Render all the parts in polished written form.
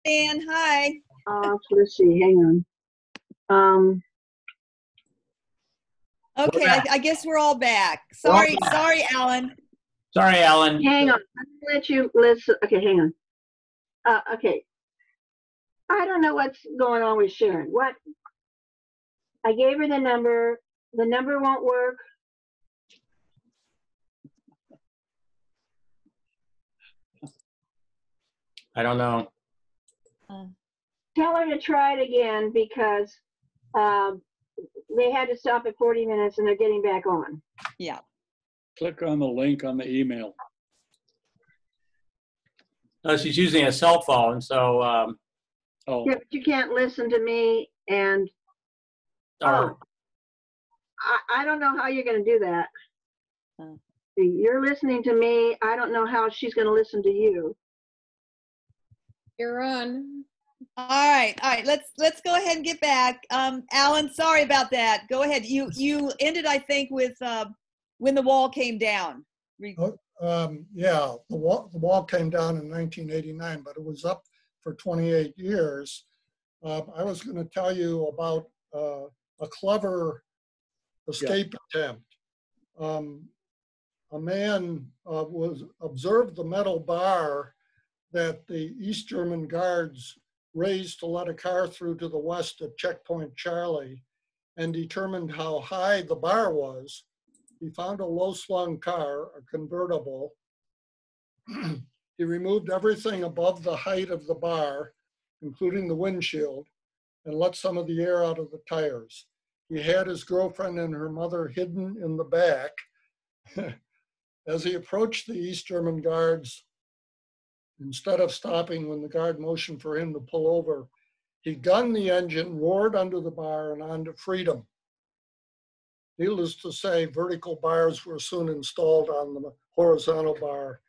Dan, hi. Let's see, hang on. Okay, I guess we're all back. Sorry, sorry, Alan. Sorry, Alan. Hang on, I'm gonna let you listen. Okay, hang on. Okay. I don't know what's going on with Sharon. What? I gave her the number. The number won't work. I don't know. Tell her to try it again because they had to stop at 40 minutes and they're getting back on. Yeah. Click on the link on the email. No, she's using a cell phone, so. Oh, Yeah, but you can't listen to me and. Or, I don't know how you're going to do that. You're listening to me. I don't know how she's going to listen to you. You're on. All right. Let's go ahead and get back. Alan, sorry about that. Go ahead. You ended, I think, with when the wall came down. Yeah, the wall came down in 1989, but it was up for 28 years. I was going to tell you about a clever escape attempt. A man observed the metal bar that the East German guards raised to let a car through to the west at Checkpoint Charlie and determined how high the bar was. He found a low-slung car, a convertible. He removed everything above the height of the bar, including the windshield, and let some of the air out of the tires. He had his girlfriend and her mother hidden in the back. As he approached the East German guards, instead of stopping when the guard motioned for him to pull over, he gunned the engine, roared under the bar, and on to freedom. Needless to say, vertical bars were soon installed on the horizontal bar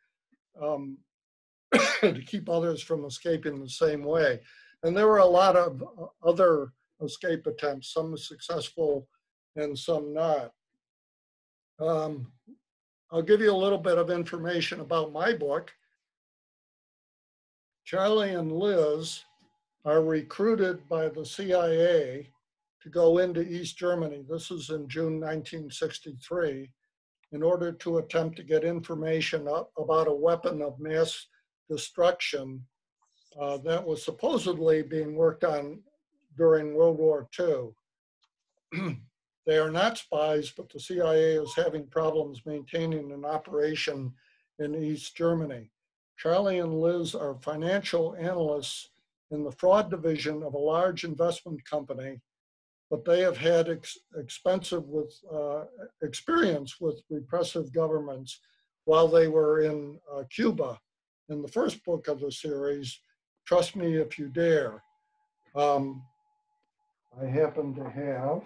to keep others from escaping the same way. And there were a lot of other escape attempts, some successful and some not. I'll give you a little bit of information about my book. Charlie and Liz are recruited by the CIA to go into East Germany. This is in June 1963, in order to attempt to get information about a weapon of mass destruction that was supposedly being worked on during World War II. They are not spies, but the CIA is having problems maintaining an operation in East Germany. Charlie and Liz are financial analysts in the fraud division of a large investment company, but they have had expensive experience with repressive governments while they were in Cuba. In the first book of the series, Trust Me If You Dare. I happen to have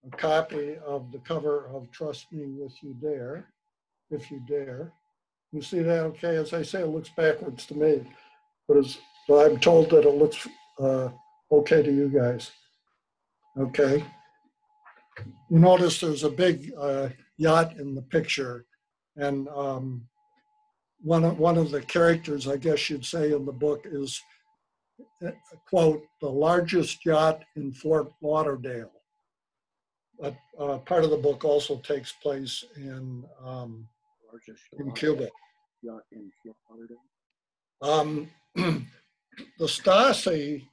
a copy of the cover of Trust Me If You Dare. You see that? Okay, as I say, it looks backwards to me, but I'm told that it looks okay to you guys. Okay. You notice there's a big yacht in the picture, and one of the characters, I guess you'd say, in the book is, quote, the largest yacht in Fort Lauderdale. But part of the book also takes place in Cuba. yacht in Fort Lauderdale. The Stasi,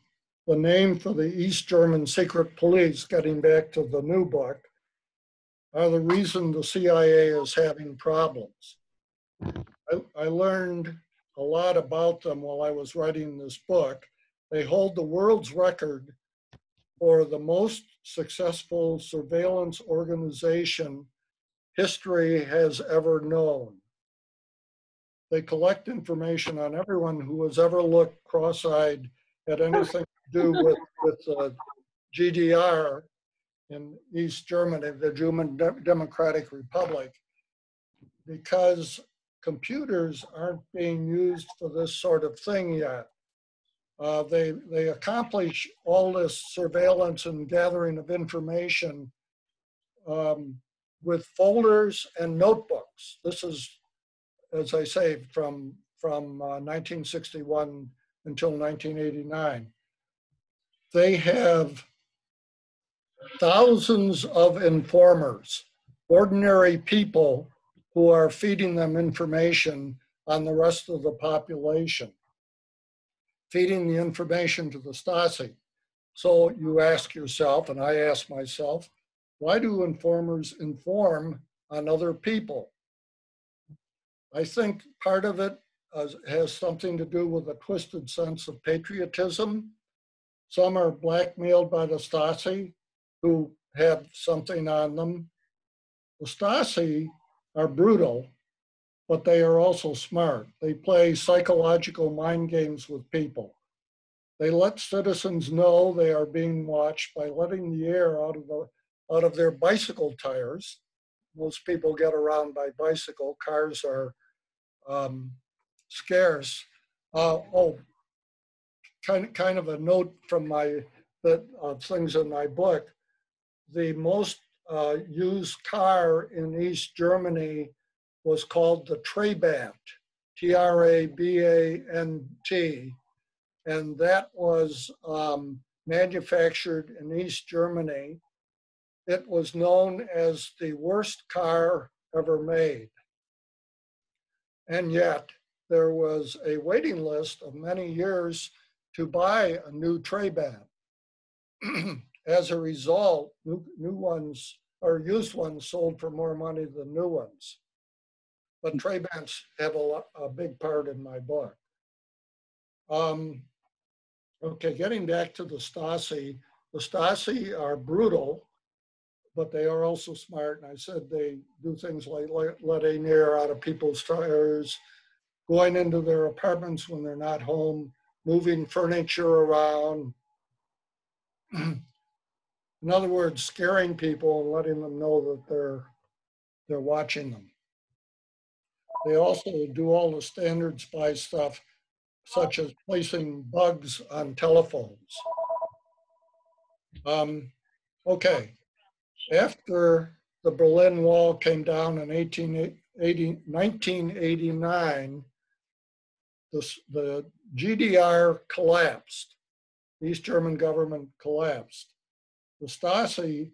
the name for the East German secret police, getting back to the new book, are the reason the CIA is having problems. I learned a lot about them while I was writing this book. They hold the world's record for the most successful surveillance organization history has ever known. They collect information on everyone who has ever looked cross-eyed at anything to do with GDR in East Germany, the German Democratic Republic, because computers aren't being used for this sort of thing yet. They accomplish all this surveillance and gathering of information with folders and notebooks. This is, as I say, from 1961 until 1989. They have thousands of informers, ordinary people who are feeding them information on the rest of the population, feeding the information to the Stasi. So you ask yourself, and I ask myself, why do informers inform on other people? I think part of it has something to do with a twisted sense of patriotism. Some are blackmailed by the Stasi who have something on them. The Stasi are brutal, but they are also smart. They play psychological mind games with people. They let citizens know they are being watched by letting the air out of their bicycle tires. Most people get around by bicycle. Cars are scarce. Kind of a note from things in my book. The most used car in East Germany was called the Trabant, Trabant, and that was manufactured in East Germany. It was known as the worst car ever made. And yet there was a waiting list of many years to buy a new Trabant. As a result, new ones or used ones sold for more money than new ones. But Trabants have a big part in my book. Okay, getting back to the Stasi are brutal, but they are also smart. And I said they do things like letting air out of people's tires, going into their apartments when they're not home, moving furniture around. In other words, scaring people and letting them know that they're watching them. They also do all the standard spy stuff, such as placing bugs on telephones. Okay, after the Berlin Wall came down in 1989, the GDR collapsed. The East German government collapsed. The Stasi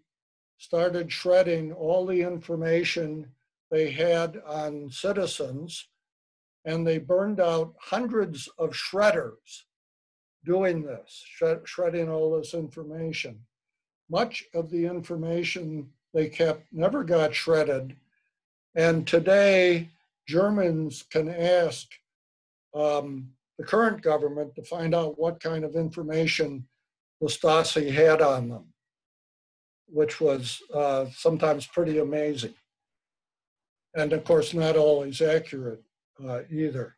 started shredding all the information they had on citizens, and they burned out hundreds of shredders doing this, shredding all this information. Much of the information they kept never got shredded, and today Germans can ask the current government to find out what kind of information the Stasi had on them, which was sometimes pretty amazing. And of course, not always accurate either.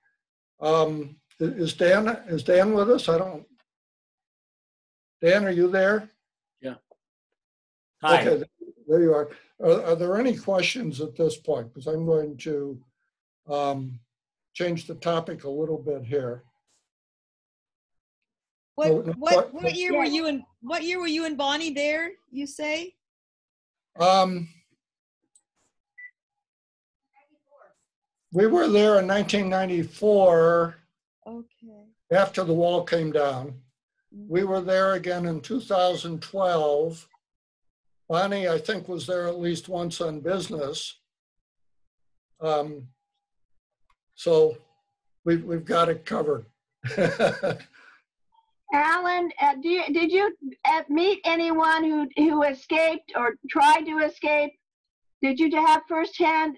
Is Dan with us? Dan, are you there? Yeah. Hi. Okay, there you are. Are there any questions at this point? Because I'm going to change the topic a little bit here. What year were you in? What year were you and Bonnie there? You say? We were there in 1994. Okay. After the wall came down. We were there again in 2012. Bonnie, I think, was there at least once on business. So we've got it covered. Alan, did you meet anyone who escaped or tried to escape? Did you have firsthand,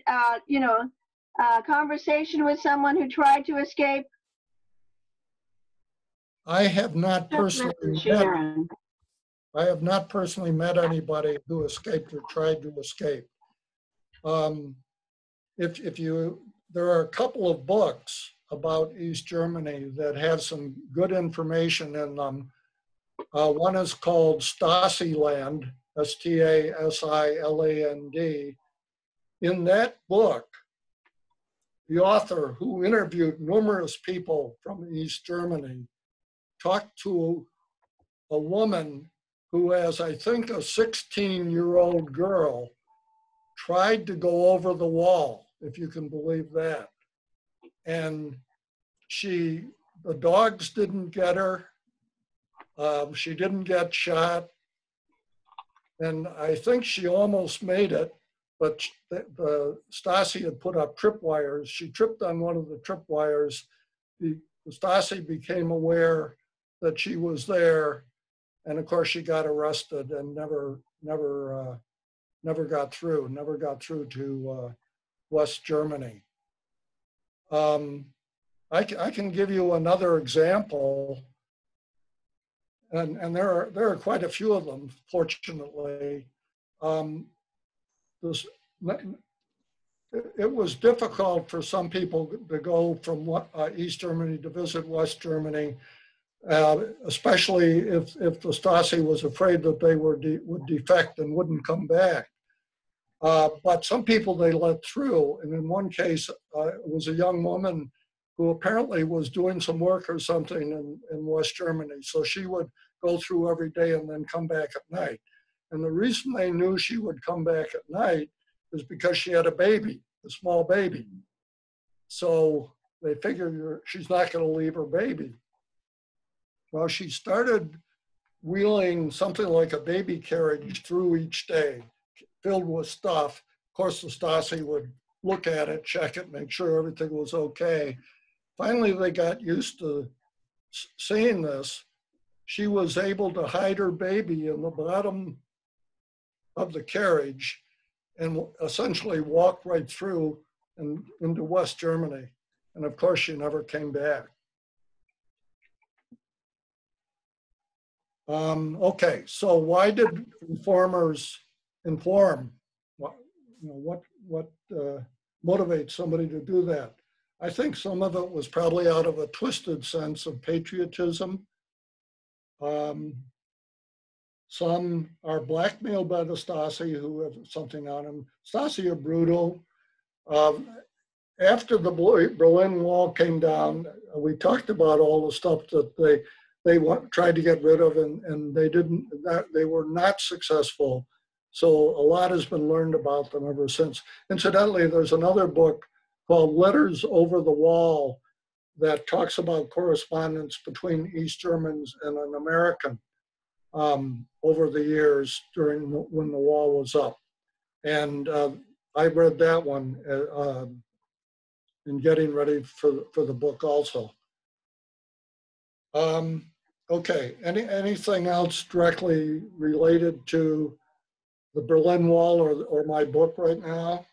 conversation with someone who tried to escape? I have not personally met anybody who escaped or tried to escape. There are a couple of books about East Germany that have some good information in them. One is called Stasiland, Stasiland. In that book, the author, who interviewed numerous people from East Germany, talked to a woman who, as I think a 16-year-old girl, tried to go over the wall, if you can believe that. And she the dogs didn't get her. She didn't get shot. And I think she almost made it, but the Stasi had put up tripwires. She tripped on one of the tripwires. The Stasi became aware that she was there, and of course she got arrested and never got through to West Germany. I can give you another example, and there are quite a few of them, fortunately. It was difficult for some people to go from East Germany to visit West Germany, especially if the Stasi was afraid that they would defect and wouldn't come back. But some people they let through, and in one case, it was a young woman who apparently was doing some work or something in West Germany. So she would go through every day and then come back at night. And the reason they knew she would come back at night is because she had a baby, a small baby. So they figured she's not going to leave her baby. Well, she started wheeling something like a baby carriage through each day, filled with stuff. Of course, the Stasi would look at it, check it, make sure everything was okay. Finally, they got used to seeing this. She was able to hide her baby in the bottom of the carriage and essentially walk right through and into West Germany. And of course, she never came back. Okay, so why did informers inform? What motivates somebody to do that? I think some of it was probably out of a twisted sense of patriotism. Some are blackmailed by the Stasi who have something on them. Stasi are brutal. After the Berlin Wall came down, we talked about all the stuff that they tried to get rid of, and they were not successful. So a lot has been learned about them ever since. Incidentally, there's another book called Letters Over the Wall that talks about correspondence between East Germans and an American over the years when the wall was up. And I read that one in getting ready for the book also. Okay, anything else directly related to the Berlin Wall or my book right now?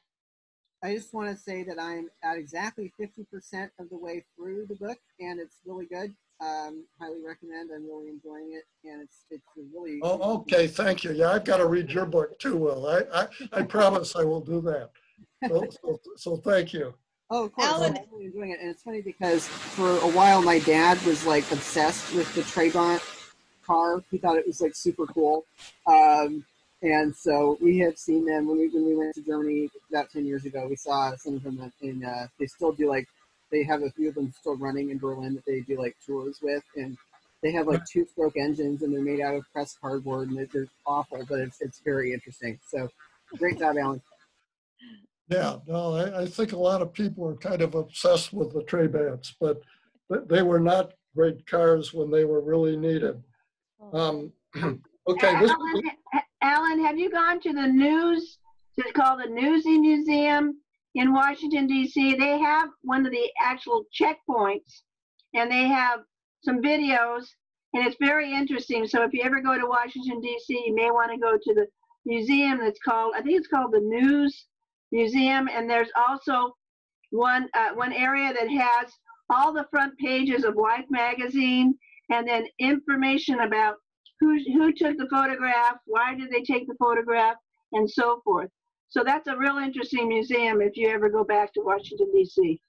I just want to say that I'm at exactly 50% of the way through the book, and it's really good. Highly recommend. I'm really enjoying it, and it's a really. Oh, okay. Thank you. Yeah, I've got to read your book too, Will. I promise I will do that. So thank you. Oh, of course. Alan- I'm really enjoying it, and it's funny because for a while my dad was like obsessed with the Trabant car. He thought it was like super cool. And so we have seen them when we went to Germany about 10 years ago. We saw some of them they still do they have a few of them still running in Berlin that they do tours with, and they have 2-stroke engines and they're made out of pressed cardboard and they're awful, but it's very interesting. So great job, Alan. Yeah, no, I think a lot of people are kind of obsessed with the Trabants, but they were not great cars when they were really needed. Okay, Alan, have you gone to the news? It's called the Newsy Museum in Washington, D.C. They have one of the actual checkpoints, and they have some videos, and it's very interesting. So if you ever go to Washington, D.C., you may want to go to the museum that's called, I think it's called the News Museum, and there's also one area that has all the front pages of Life magazine, and then information about who took the photograph, why did they take the photograph, and so forth. So that's a real interesting museum if you ever go back to Washington, D.C.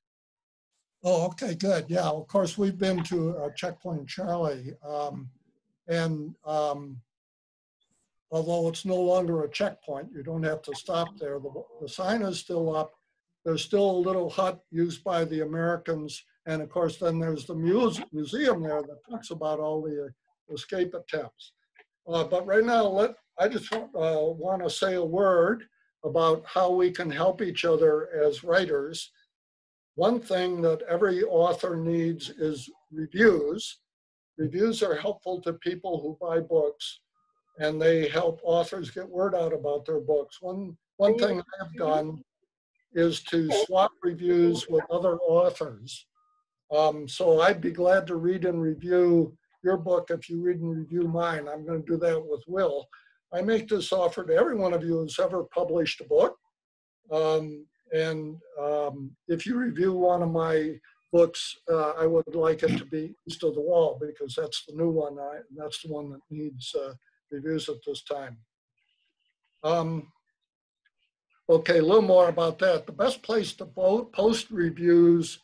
Oh, okay, good. Yeah, of course, we've been to Checkpoint Charlie. And although it's no longer a checkpoint, you don't have to stop there. The sign is still up. There's still a little hut used by the Americans. And of course, then there's the museum there that talks about all the escape attempts. But right now, I just want to say a word about how we can help each other as writers. One thing that every author needs is reviews. Reviews are helpful to people who buy books, and they help authors get word out about their books. One thing I've done is to swap reviews with other authors. So I'd be glad to read and review your book if you read and review mine. I'm going to do that with Will. I make this offer to every one of you who's ever published a book. If you review one of my books, I would like it to be East of the Wall, because that's the new one. That's the one that needs reviews at this time. Okay, a little more about that. The best place to post reviews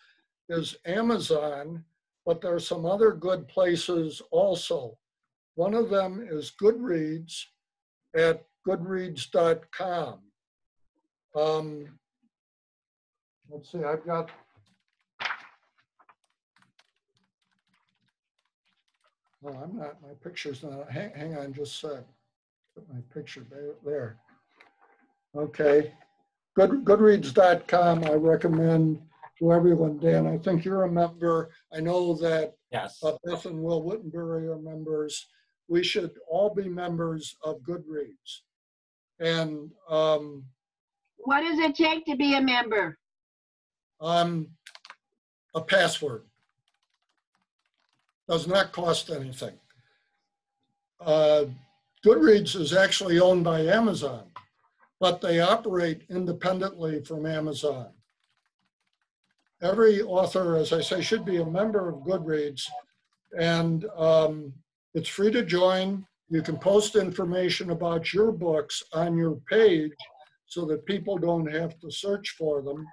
is Amazon, but there are some other good places also. One of them is Goodreads at goodreads.com. Let's see, I've got, oh, I'm not, my picture's not, hang on just a sec. Put my picture there. Okay, goodreads.com I recommend to everyone. Dan, I think you're a member. I know that Yes. Beth and Will Wittenberry are members. We should all be members of Goodreads. And What does it take to be a member? a password. Does not cost anything. Goodreads is actually owned by Amazon, but they operate independently from Amazon. Every author, as I say, should be a member of Goodreads, and it's free to join. You can post information about your books on your page so that people don't have to search for them.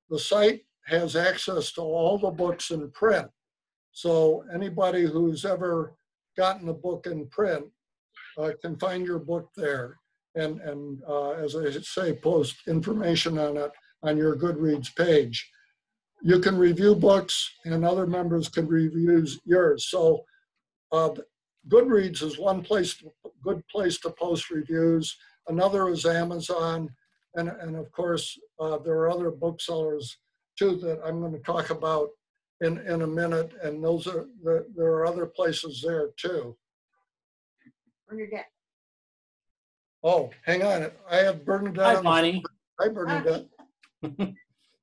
The site has access to all the books in print. So anybody who's ever gotten a book in print can find your book there. And as I say, post information on it on your Goodreads page. You can review books and other members can review yours. So Goodreads is one good place to post reviews. Another is Amazon. And of course, there are other booksellers too that I'm going to talk about in a minute. And those are, there are other places there too. Bernadette. Oh, hang on. I have Bernadette. Hi, on the Bonnie. phone. Hi, Bernadette.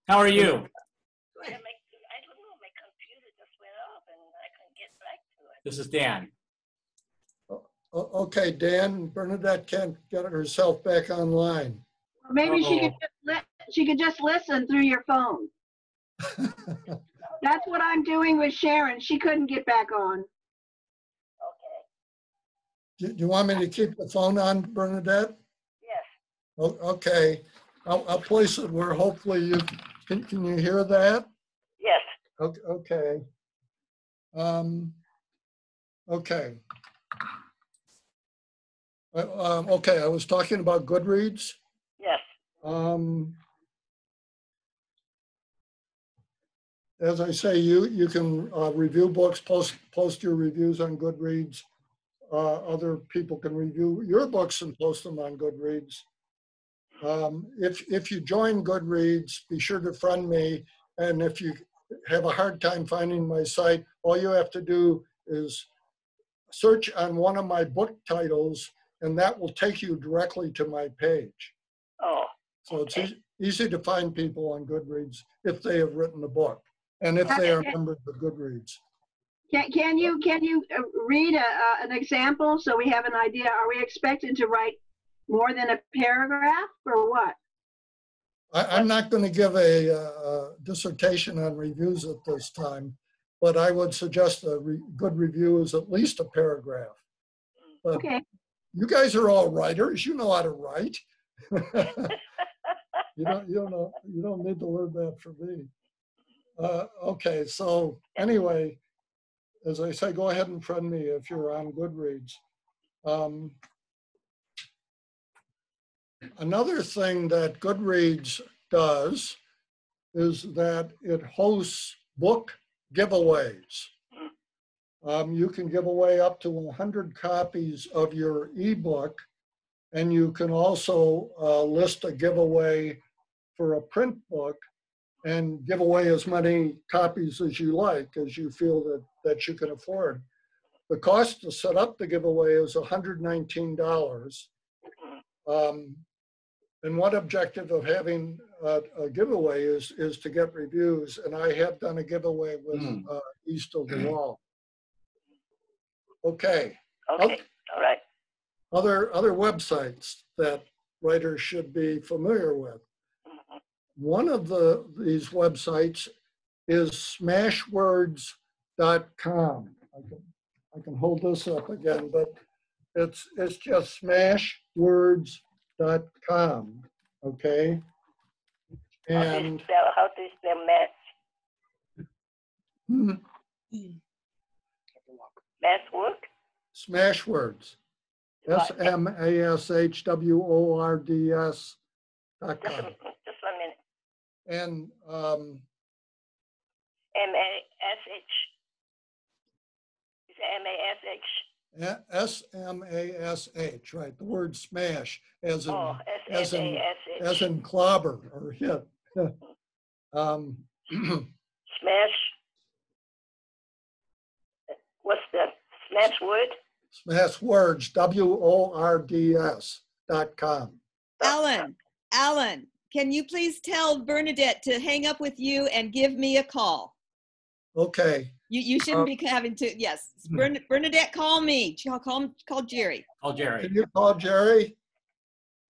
How are you? I don't know, my computer just went off and I couldn't get back to it. This is Dan. Okay, Dan, Bernadette can't get herself back online. Or maybe Uh-oh. she could just listen through your phone. That's what I'm doing with Sharon. She couldn't get back on. Okay. Do you want me to keep the phone on, Bernadette? Yes. Okay, I'll place it where hopefully you, can you hear that? Yes. Okay. Okay. Okay, I was talking about Goodreads. Yes. As I say, you can review books, post your reviews on Goodreads. Other people can review your books and post them on Goodreads. If you join Goodreads, be sure to friend me. And if you have a hard time finding my site, all you have to do is search on one of my book titles, and that will take you directly to my page. Oh. So it's easy to find people on Goodreads if they have written a book and if they are members of Goodreads. Can you read an example so we have an idea? Are we expected to write more than a paragraph or what? I'm not going to give a dissertation on reviews at this time, but I would suggest a good review is at least a paragraph. But okay. You guys are all writers. You know how to write. You don't need to learn that from me. Okay, so anyway, as I say, go ahead and friend me if you're on Goodreads. Another thing that Goodreads does is that it hosts book giveaways. You can give away up to 100 copies of your ebook, and you can also list a giveaway for a print book. and give away as many copies as you like, as you feel that you can afford. The cost to set up the giveaway is $119. And one objective of having a giveaway is to get reviews. And I have done a giveaway with East of the Wall. Okay. Okay, all right. Other websites that writers should be familiar with. One of these websites is smashwords.com. I can hold this up again, but it's just smashwords.com. Okay. And How do you spell match? Math work? Smashwords. smashwords.com. Just 1 minute. And M-A-S-H. Is it M-A-S-H? SMASH, right? The word smash, as in Oh, S-M-A-S-H. as in clobber or hit. Smash. What's the smash word? Smashwords, WORDS.com. Alan, can you please tell Bernadette to hang up with you and give me a call? Okay. You shouldn't be having to. Yes, Bernadette, call me. Call Jerry. Call Jerry. Can you call Jerry?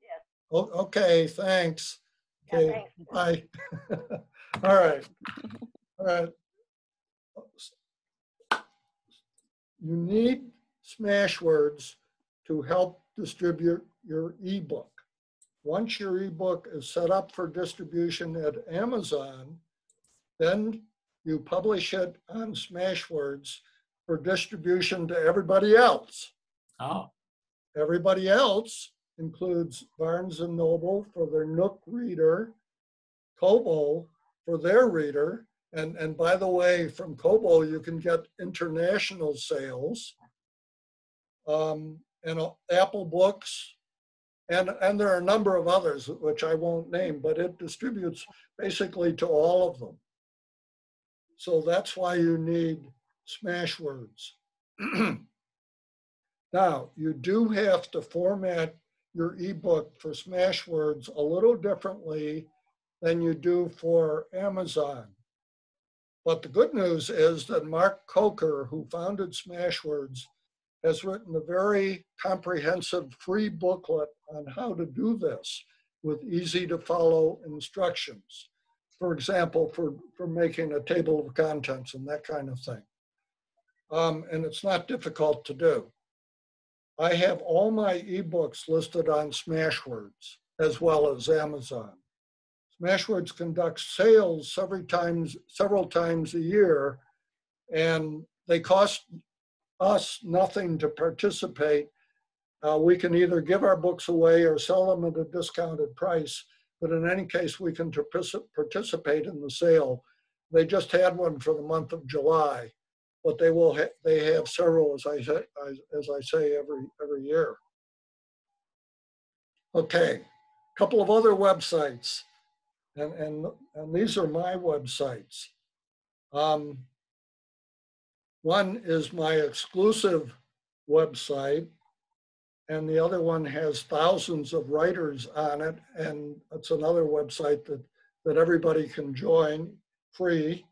Yes. Oh, okay, thanks. Yeah, Okay, thanks. bye. All right. All right. You need Smashwords to help distribute your ebook. Once your ebook is set up for distribution at Amazon, then you publish it on Smashwords for distribution to everybody else. Oh, Everybody else includes Barnes & Noble for their Nook reader, Kobo for their reader, and by the way, from Kobo you can get international sales, and Apple Books, and there are a number of others which I won't name, but it distributes basically to all of them. So that's why you need Smashwords. Now, you do have to format your ebook for Smashwords a little differently than you do for Amazon. But the good news is that Mark Coker, who founded Smashwords, has written a very comprehensive free booklet on how to do this with easy to follow instructions. For example, for making a table of contents and that kind of thing. And it's not difficult to do. I have all my ebooks listed on Smashwords as well as Amazon. Smashwords conducts sales several times a year, and they cost us nothing to participate. We can either give our books away or sell them at a discounted price, but in any case, we can participate in the sale. They just had one for the month of July, but they have several, as I say, every year. Okay, a couple of other websites, and these are my websites. One is my exclusive website, and the other one has thousands of writers on it, and it's another website that everybody can join free.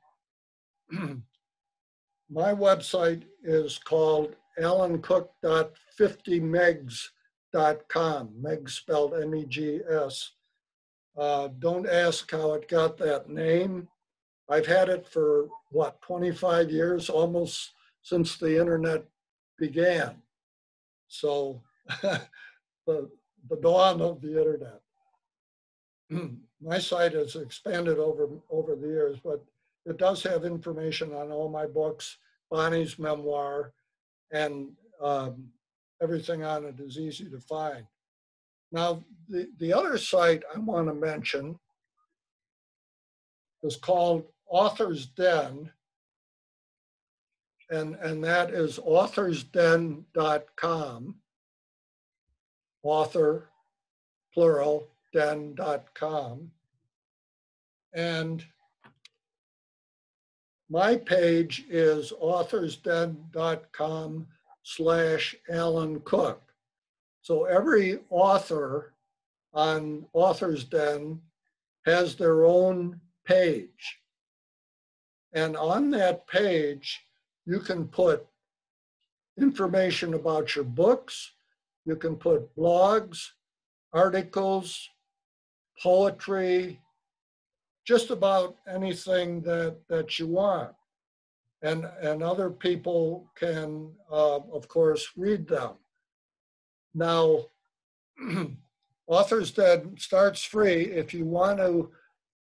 My website is called alancook.50megs.com, Megs spelled M-E-G-S. Don't ask how it got that name. I've had it for, 25 years, almost since the internet began. So the dawn of the internet. My site has expanded over the years, but it does have information on all my books, Bonnie's memoir, and everything on it is easy to find. Now, the other site I want to mention is called Author's Den, and that is authorsden.com, author, plural, den.com. And my page is authorsden.com/Alan Cook. So every author on Authors Den has their own page. And on that page, you can put information about your books. You can put blogs, articles, poetry, just about anything that you want. And other people can, of course, read them. Now, Authors Den starts free. If you want to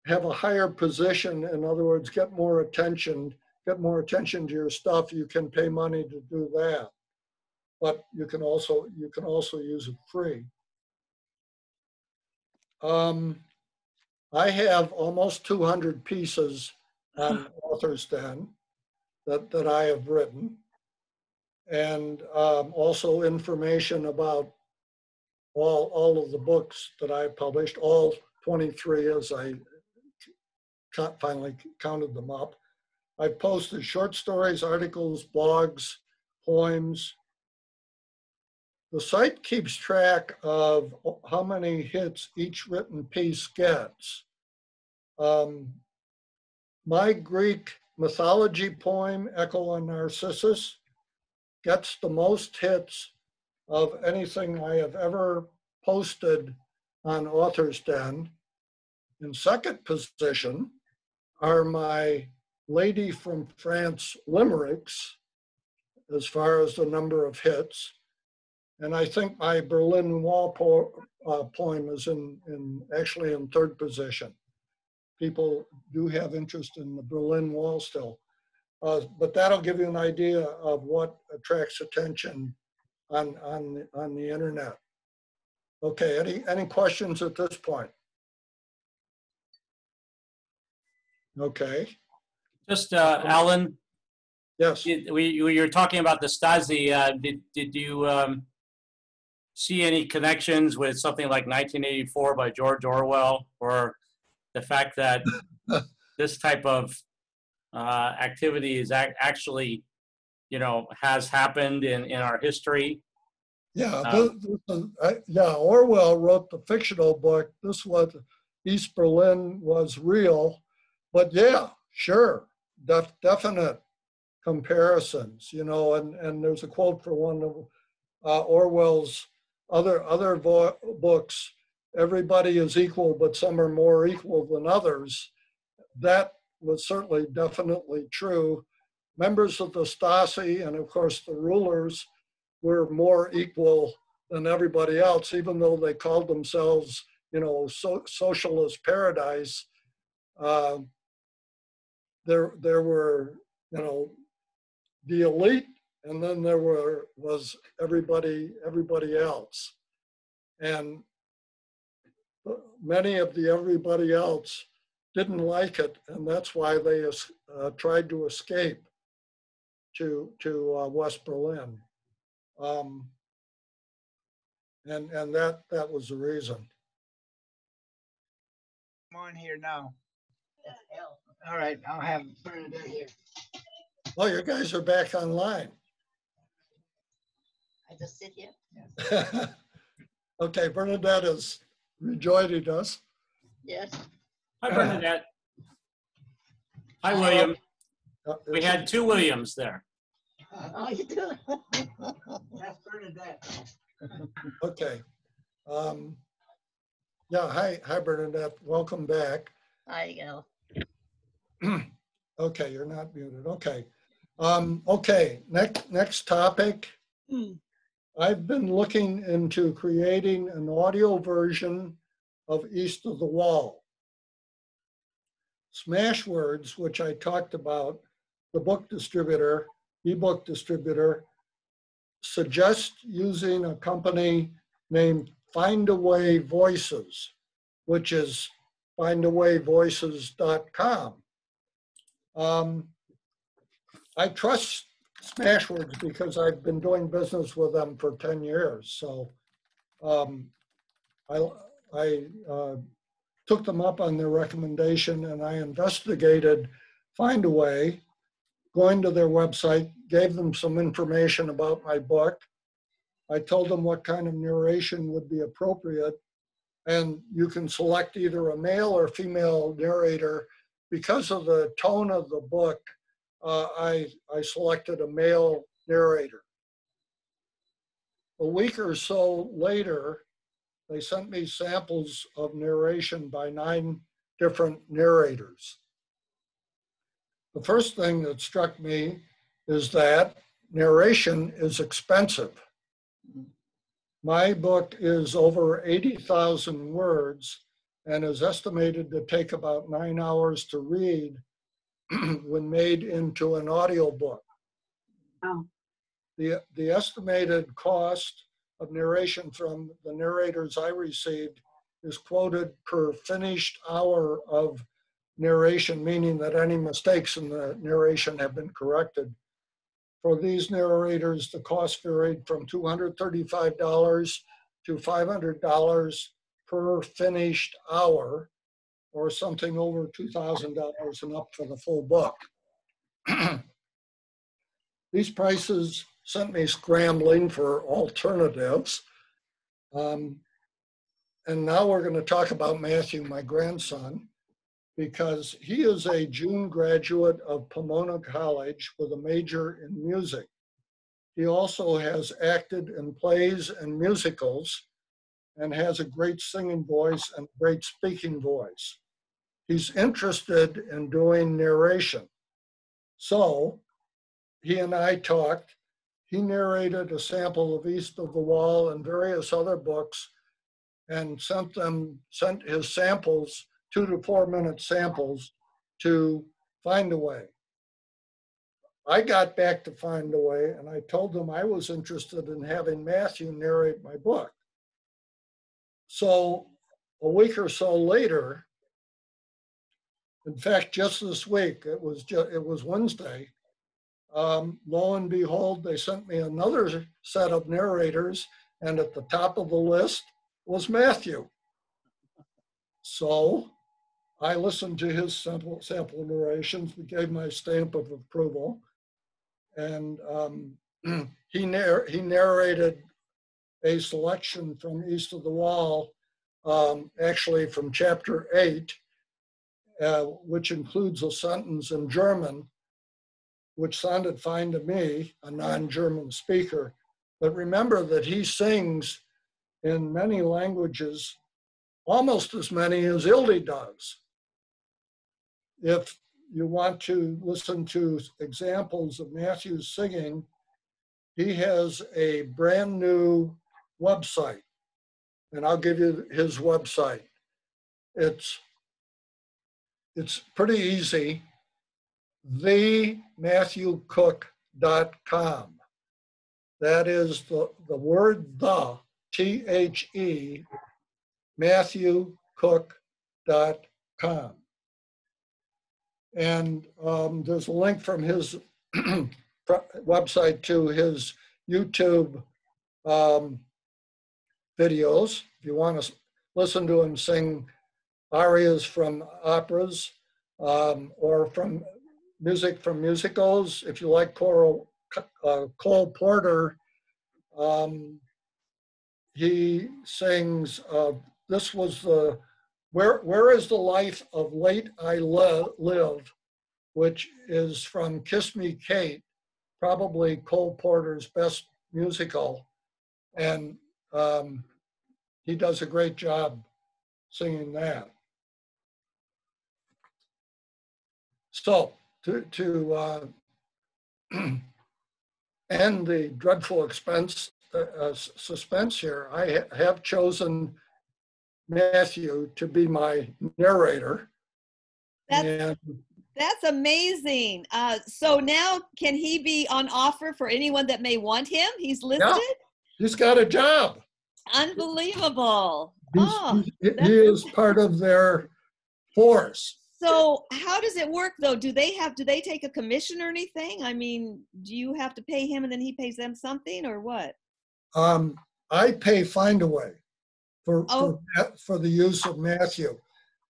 have a higher position, in other words, get more attention to your stuff, you can pay money to do that. But you can also use it free. I have almost 200 pieces on Authors Den that I have written, and also information about all of the books that I published, all 23 as I finally counted them up. I posted short stories, articles, blogs, poems. The site keeps track of how many hits each written piece gets. My Greek mythology poem, Echo on Narcissus, gets the most hits of anything I have ever posted on Authors Den. In second position are my Lady from France limericks, as far as the number of hits. And I think my Berlin Wall poem is actually in third position. People do have interest in the Berlin Wall still. But that'll give you an idea of what attracts attention on the internet. Okay, any questions at this point? Okay. Just Alan, Yes. you're talking about the Stasi. Did you see any connections with something like 1984 by George Orwell, or the fact that this type of activity is actually, has happened in our history? Yeah, Orwell wrote the fictional book. This was East Berlin was real, but yeah, sure, definite comparisons, and there's a quote for one of Orwell's other books, everybody is equal, but some are more equal than others. That was certainly definitely true. Members of the Stasi and of course the rulers were more equal than everybody else, even though they called themselves, socialist paradise. There were, the elite, and then there was everybody else. And many of the everybody else didn't like it, and that's why they tried to escape to West Berlin. And that was the reason. I'm on here now. All right, I'll have Bernadette here. Oh, you guys are back online. I just sit here. Okay, Bernadette has rejoined us. Yes. Hi, Bernadette. Hi, William. We had two Williams there. Oh, you do? That's Bernadette. Okay. Yeah, hi, Bernadette. Welcome back. There you go. Okay, you're not muted. Okay. Okay, next topic. I've been looking into creating an audio version of East of the Wall. Smashwords, which I talked about, the book distributor, ebook distributor, suggests using a company named Findaway Voices, which is findawayvoices.com. I trust Smashwords because I've been doing business with them for 10 years. So I took them up on their recommendation and I investigated Findaway, going to their website, gave them some information about my book. I told them what kind of narration would be appropriate, and you can select either a male or female narrator. Because of the tone of the book, I selected a male narrator. A week or so later, they sent me samples of narration by 9 different narrators. The first thing that struck me is that narration is expensive. My book is over 80,000 words and is estimated to take about 9 hours to read when made into an audiobook. Oh. The estimated cost of narration from the narrators I received is quoted per finished hour of narration, meaning that any mistakes in the narration have been corrected. For these narrators, the cost varied from $235 to $500 per finished hour, or something over $2,000 and up for the full book. These prices sent me scrambling for alternatives. And now we're going to talk about Matthew, my grandson, because he is a June graduate of Pomona College with a major in music. He also has acted in plays and musicals and has a great singing voice and great speaking voice. He's interested in doing narration. So he and I talked. He narrated a sample of East of the Wall and various other books and sent his samples, 2 to 4 minute samples, to Find a Way. I got back to Find a Way and I told them I was interested in having Matthew narrate my book. So a week or so later, in fact, just this week, it was Wednesday, lo and behold, they sent me another set of narrators, and at the top of the list was Matthew. So I listened to his sample narrations, gave my stamp of approval, and he narrated a selection from East of the Wall, actually from chapter 8, which includes a sentence in German, which sounded fine to me, a non-German speaker. But remember that he sings in many languages, almost as many as Ildi does. If you want to listen to examples of Matthew's singing, he has a brand new website, and I'll give you his website. It's pretty easy, thematthewcook.com. That is the word the, T-H-E, matthewcook.com. And there's a link from his website to his YouTube videos. If you want to listen to him sing arias from operas or from music from musicals. If you like Cole Porter, he sings, this was the, Where is the Life of Late I Live, which is from Kiss Me Kate, probably Cole Porter's best musical. And he does a great job singing that. So to end the dreadful suspense here, I have chosen Matthew to be my narrator. That's amazing. So now can he be on offer for anyone that may want him? He's listed? Yeah, he's got a job. Unbelievable. He is part of their force. So how does it work though? Do they take a commission or anything? I mean, do you have to pay him and then he pays them something or what? I pay Find a Way for the use of Matthew.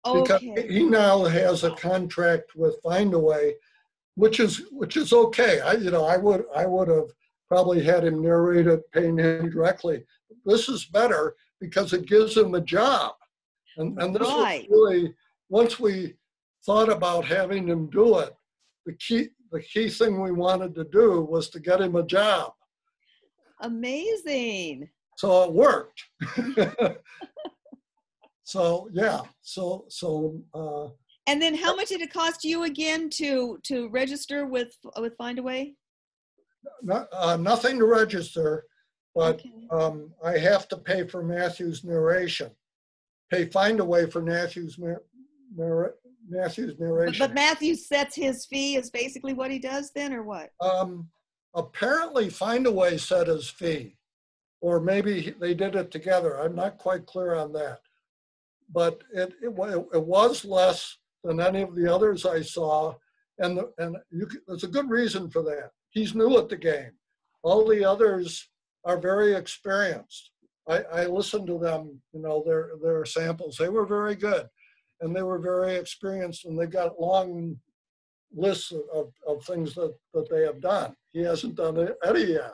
Because he now has a contract with Find a Way, which is okay. I would have probably had him narrate it, paying him directly. This is better because it gives him a job. And this was Right. really, once we thought about having him do it, the key thing we wanted to do was to get him a job. Amazing. So it worked. So yeah, And then how much did it cost you again to register with Findaway? nothing to register, but Okay. I have to pay for Matthew's narration. Pay Findaway for Matthew's narration. But Matthew sets his fee is basically what he does then, or what? Apparently Findaway set his fee, or maybe they did it together. I'm not quite clear on that. But it was less than any of the others I saw, and there's a good reason for that. He's new at the game. All the others are very experienced. I listened to them, their samples. They were very good, and they were very experienced, and they've got long lists of things that they have done. He hasn't done any yet.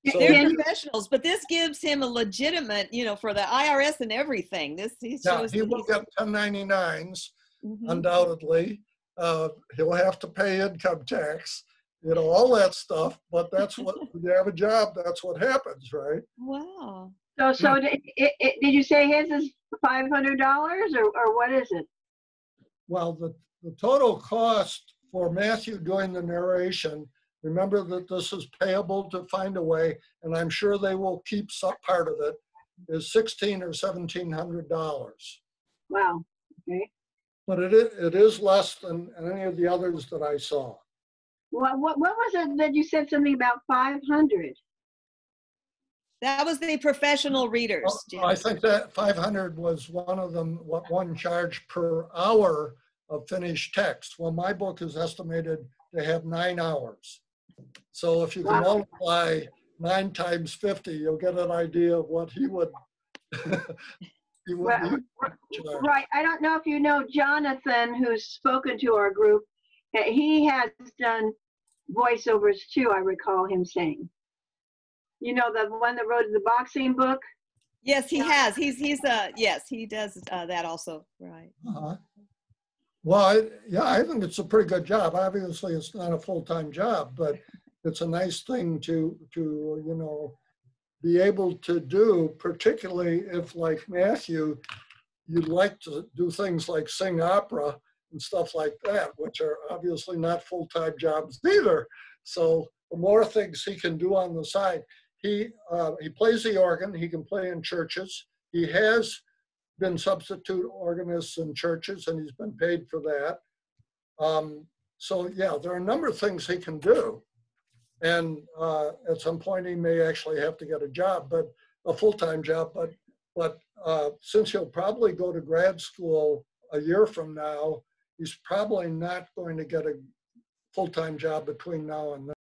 So, they're professionals, but this gives him a legitimate, for the IRS and everything. He will get 1099s, undoubtedly. He'll have to pay income tax, all that stuff. But that's what, when you have a job, that's what happens, right? Wow. So did you say his is $500 or what is it? Well, the total cost for Matthew doing the narration, remember that this is payable to Findaway, and I'm sure they will keep some part of it, is $1,600 or $1,700. Wow. Okay. But it is less than any of the others that I saw. What was it that you said something about 500? That was the professional readers. I think that 500 was one of them, one charge per hour of finished text. Well, my book is estimated to have 9 hours. So if you can multiply 9 times 50, you'll get an idea of what he would. Right. I don't know if you know Jonathan, who's spoken to our group. He has done voiceovers too, I recall him saying. The one that wrote the boxing book? Yes, he has. Yes, he does that also. Right. Uh-huh. Well, I think it's a pretty good job. Obviously, it's not a full-time job, but it's a nice thing to be able to do, particularly if, like Matthew, you'd like to do things like sing opera and stuff like that, which are obviously not full-time jobs either. So the more things he can do on the side, he plays the organ. He can play in churches. He has been substitute organist in churches, and he's been paid for that. So yeah, there are a number of things he can do. And at some point he may actually have to get a job, but a full-time job. But since he'll probably go to grad school a year from now, he's probably not going to get a full-time job between now and